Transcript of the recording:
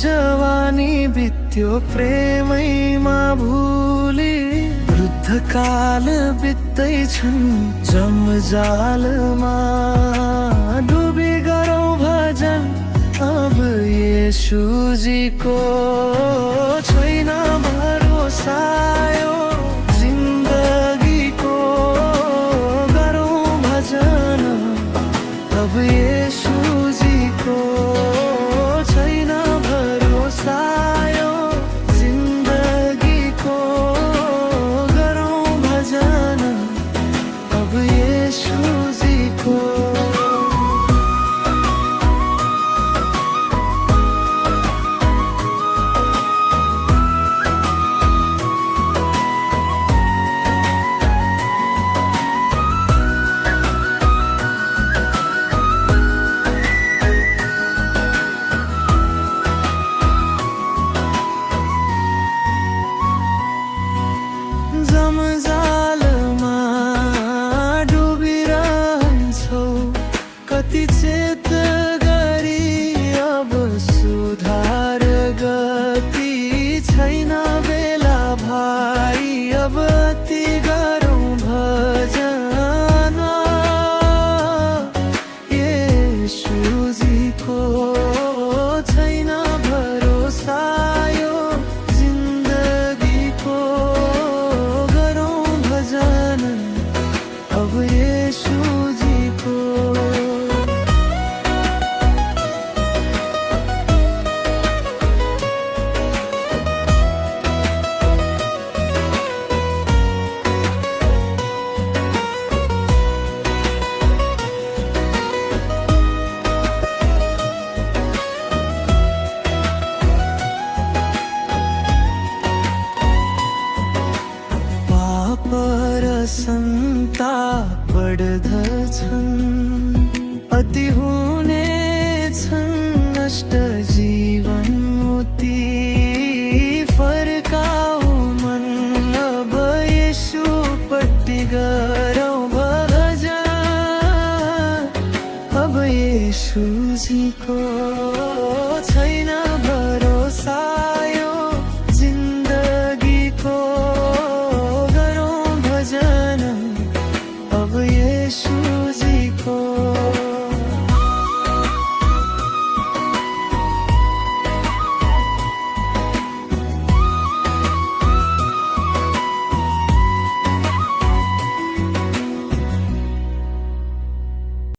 जवानी बित्यो प्रेमैमा भुली, वृद्धकाल बित्दैछन् जमजालमा डुबी गरौँ भजन अब येशूजीको। छैन भरोसा यो जिन्दगीको, गरौँ भजन अब येशूजीको। छैन भरोसा यो जिन्दगीको, गरौँ भजन अब येशूजीको। जमजालमा डुबिरहन्छौ कति चेत गरी, अब सुधार गति छैन बेला भाइ, अब ती गरौँ भजन येशूजीको। छैन भरोसा यो जिन्दगीको, गरौँ भजन अब येशूजीको। पाप र सन्ताप बढ्दछन्, अति हुनेछन् नष्ट जीवन मुक्ति। फर्काऊ मन अब येशूपट्टि गरौँ भजन अब येशूजीको। छैन